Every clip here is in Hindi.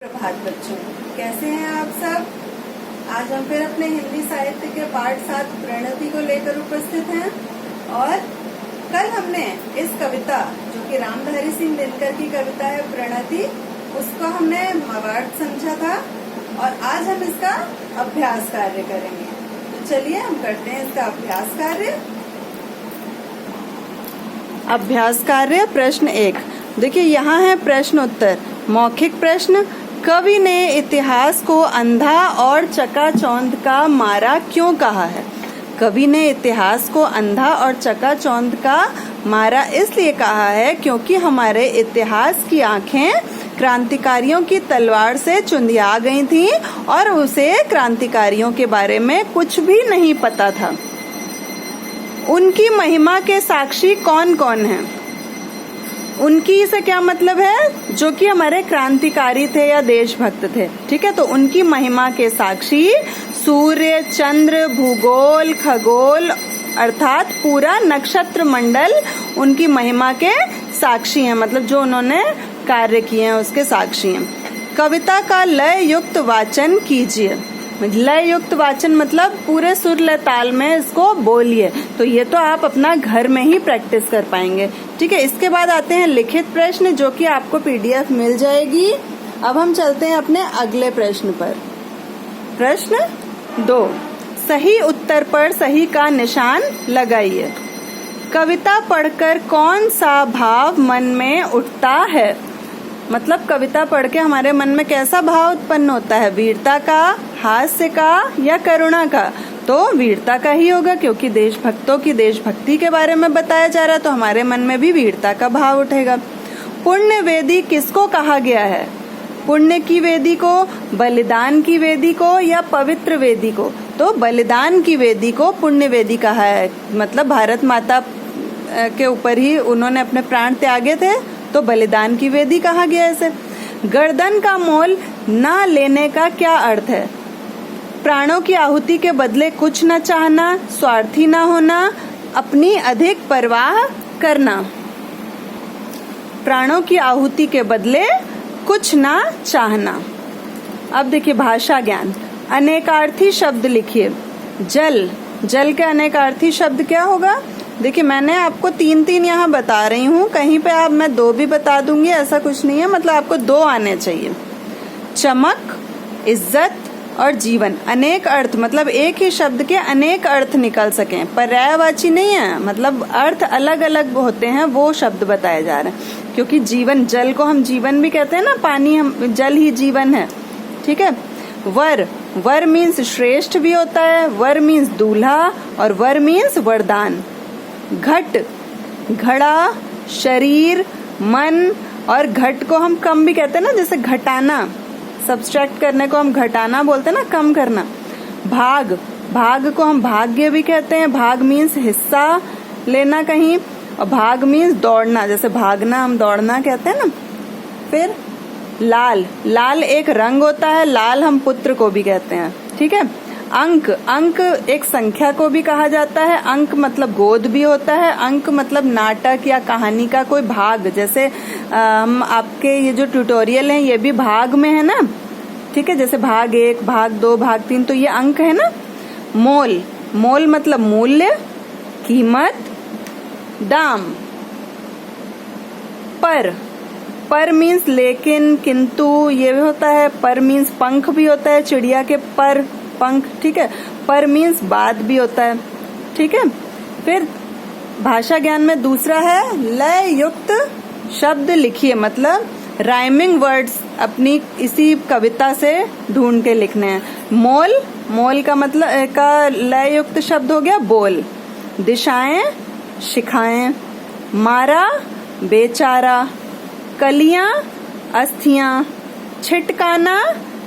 प्रभात बच्चों, कैसे हैं आप सब। आज हम फिर अपने हिंदी साहित्य के पाठ 7 प्रणति को लेकर उपस्थित हैं। और कल हमने इस कविता जो कि रामधारी सिंह दिनकर की कविता है प्रणति, उसको हमने मवार्थ समझा था और आज हम इसका अभ्यास कार्य करेंगे। तो चलिए हम करते हैं इसका अभ्यास कार्य। अभ्यास कार्य प्रश्न 1। देखिए यहाँ है प्रश्न उत्तर। मौखिक प्रश्न, कवि ने इतिहास को अंधा और चकाचौंध का मारा क्यों कहा है। कवि ने इतिहास को अंधा और चकाचौंध का मारा इसलिए कहा है क्योंकि हमारे इतिहास की आंखें क्रांतिकारियों की तलवार से चुंधिया गई थीं और उसे क्रांतिकारियों के बारे में कुछ भी नहीं पता था। उनकी महिमा के साक्षी कौन कौन हैं। उनकी से क्या मतलब है, जो कि हमारे क्रांतिकारी थे या देशभक्त थे। ठीक है, तो उनकी महिमा के साक्षी सूर्य, चंद्र, भूगोल, खगोल अर्थात पूरा नक्षत्र मंडल उनकी महिमा के साक्षी हैं, मतलब जो उन्होंने कार्य किए हैं उसके साक्षी हैं। कविता का लय युक्त वाचन कीजिए। लय युक्त वाचन मतलब पूरे सुर लय ताल में इसको बोलिए। तो ये तो आप अपना घर में ही प्रैक्टिस कर पाएंगे। ठीक है, इसके बाद आते हैं लिखित प्रश्न, जो कि आपको पीडीएफ मिल जाएगी। अब हम चलते हैं अपने अगले प्रश्न पर। प्रश्न 2, सही उत्तर पर सही का निशान लगाइए। कविता पढ़कर कौन सा भाव मन में उठता है। मतलब कविता पढ़ के हमारे मन में कैसा भाव उत्पन्न होता है, वीरता का, हास्य का या करुणा का। तो वीरता का ही होगा, क्योंकि देशभक्तों की देशभक्ति के बारे में बताया जा रहा है, तो हमारे मन में भी वीरता का भाव उठेगा। पुण्य वेदी किसको कहा गया है। पुण्य की वेदी को, बलिदान की वेदी को या पवित्र वेदी को। तो बलिदान की वेदी को पुण्य वेदी कहा है, मतलब भारत माता के ऊपर ही उन्होंने अपने प्राण त्यागे थे, तो बलिदान की वेदी कहा गया है इसे। गर्दन का मोल ना लेने का क्या अर्थ है। प्राणों की आहुति के बदले कुछ न चाहना, स्वार्थी न होना, अपनी अधिक परवाह करना। प्राणों की आहुति के बदले कुछ न चाहना। अब देखिए भाषा ज्ञान। अनेकार्थी शब्द लिखिए। जल, जल के अनेकार्थी शब्द क्या होगा। देखिए मैंने आपको 3 यहाँ बता रही हूँ, कहीं पे आप मैं 2 भी बता दूंगी, ऐसा कुछ नहीं है, मतलब आपको 2 आने चाहिए। चमक, इज्जत और जीवन। अनेक अर्थ मतलब एक ही शब्द के अनेक अर्थ निकल सकें, पर्यायवाची नहीं है, मतलब अर्थ अलग अलग होते हैं, वो शब्द बताए जा रहे हैं। क्योंकि जीवन, जल को हम जीवन भी कहते हैं ना, पानी हम, जल ही जीवन है। ठीक है। वर, वर मीन्स श्रेष्ठ भी होता है, वर मीन्स दूल्हा और वर मीन्स वरदान। घट, घड़ा, शरीर, मन और घट को हम कम भी कहते हैं ना, जैसे घटाना, सब्सट्रैक्ट करने को हम घटाना बोलते हैं ना, कम करना। भाग, भाग को हम भाग्य भी कहते हैं, भाग मीन्स हिस्सा लेना कहीं, और भाग मीन्स दौड़ना, जैसे भागना हम दौड़ना कहते हैं ना। फिर लाल, लाल एक रंग होता है, लाल हम पुत्र को भी कहते हैं। ठीक है। अंक, अंक एक संख्या को भी कहा जाता है, अंक मतलब गोद भी होता है, अंक मतलब नाटक या कहानी का कोई भाग, जैसे हम आपके ये जो ट्यूटोरियल है ये भी भाग में है ना। ठीक है, जैसे भाग 1, भाग 2, भाग 3, तो ये अंक है ना। मोल, मोल मतलब मूल्य, कीमत, दाम। पर, पर मीन्स लेकिन, किंतु ये भी होता है। पर मीन्स पंख भी होता है, चिड़िया के पर, पंख। ठीक है। पर मीन्स बाद भी होता है। ठीक है। फिर भाषा ज्ञान में दूसरा है लय युक्त शब्द लिखिए, मतलब राइमिंग वर्ड्स अपनी इसी कविता से ढूंढ के लिखने हैं। मोल, मोल का मतलब का लय युक्त शब्द हो गया बोल। दिशाएं, शिखाएं। मारा, बेचारा। कलियां, अस्थियां। छिटकाना,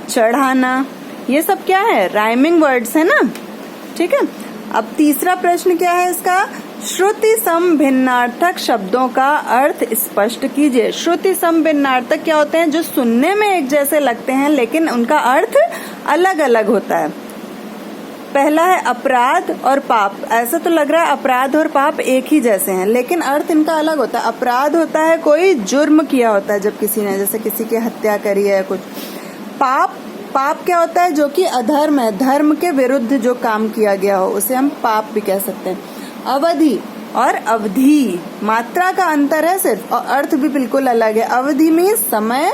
चढ़ाना। ये सब क्या है, राइमिंग वर्ड्स है ना। ठीक है। अब तीसरा प्रश्न क्या है इसका, श्रुति सम भिन्नार्थक शब्दों का अर्थ स्पष्ट कीजिए। श्रुति सम भिन्नार्थक क्या होते हैं, जो सुनने में एक जैसे लगते हैं लेकिन उनका अर्थ अलग अलग होता है। पहला है अपराध और पाप। ऐसा तो लग रहा है अपराध और पाप एक ही जैसे हैं, लेकिन अर्थ इनका अलग होता है। अपराध होता है कोई जुर्म किया होता है, जब किसी ने जैसे किसी की हत्या करी है कुछ, पाप, पाप क्या होता है? जो कि अधर्म है, धर्म के विरुद्ध जो काम किया गया हो उसे हम पाप भी कह सकते हैं। अवधि और अवधि, मात्रा का अंतर है सिर्फ, और अर्थ भी बिल्कुल अलग है। अवधि में समय,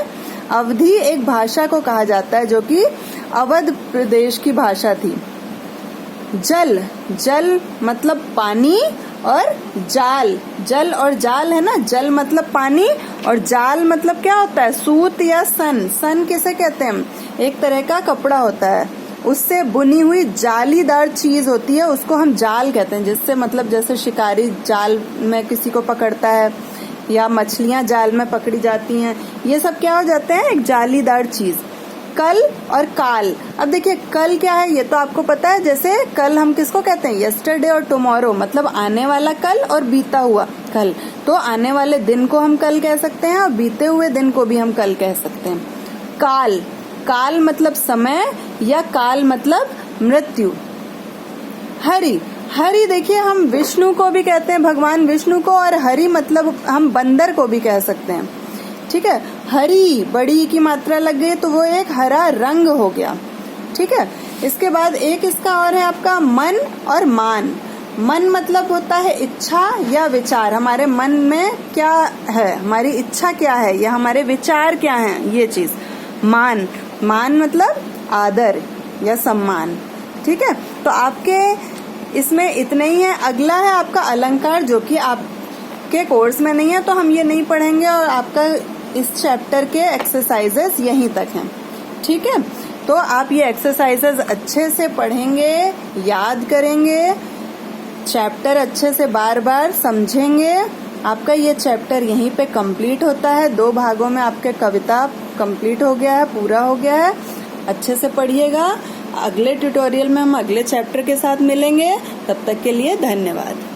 अवधि एक भाषा को कहा जाता है जो कि अवध प्रदेश की भाषा थी। जल, जल मतलब पानी, और जाल, जल और जाल है ना, जल मतलब पानी और जाल मतलब क्या होता है? सूत या सन। सन किसे कहते हैं? एक तरह का कपड़ा होता है, उससे बुनी हुई जालीदार चीज होती है, उसको हम जाल कहते हैं। जिससे मतलब जैसे शिकारी जाल में किसी को पकड़ता है या मछलियां जाल में पकड़ी जाती हैं, ये सब क्या हो जाते हैं? एक जालीदार चीज। कल और काल, अब देखिए कल क्या है ये तो आपको पता है। जैसे कल हम किसको कहते हैं? यस्टरडे और टुमारो, मतलब आने वाला कल और बीता हुआ कल। तो आने वाले दिन को हम कल कह सकते हैं और बीते हुए दिन को भी हम कल कह सकते हैं। काल, काल मतलब समय या काल मतलब मृत्यु। हरि, हरि देखिए हम विष्णु को भी कहते हैं, भगवान विष्णु को, और हरि मतलब हम बंदर को भी कह सकते हैं। ठीक है, हरी, बड़ी की मात्रा लग गई तो वो एक हरा रंग हो गया। ठीक है, इसके बाद एक इसका और है आपका मन और मान। मन मतलब होता है इच्छा या विचार, हमारे मन में क्या है, हमारी इच्छा क्या है या हमारे विचार क्या हैं, ये चीज। मान, मान मतलब आदर या सम्मान। ठीक है, तो आपके इसमें इतने ही है। अगला है आपका अलंकार, जो कि आपके कोर्स में नहीं है तो हम ये नहीं पढ़ेंगे, और आपका इस चैप्टर के एक्सरसाइजेस यहीं तक हैं। ठीक है, तो आप ये एक्सरसाइजेस अच्छे से पढ़ेंगे, याद करेंगे, चैप्टर अच्छे से बार बार समझेंगे। आपका ये चैप्टर यहीं पे कंप्लीट होता है। 2 भागों में आपके कविता कंप्लीट हो गया है, पूरा हो गया है। अच्छे से पढ़िएगा। अगले ट्यूटोरियल में हम अगले चैप्टर के साथ मिलेंगे। तब तक के लिए धन्यवाद।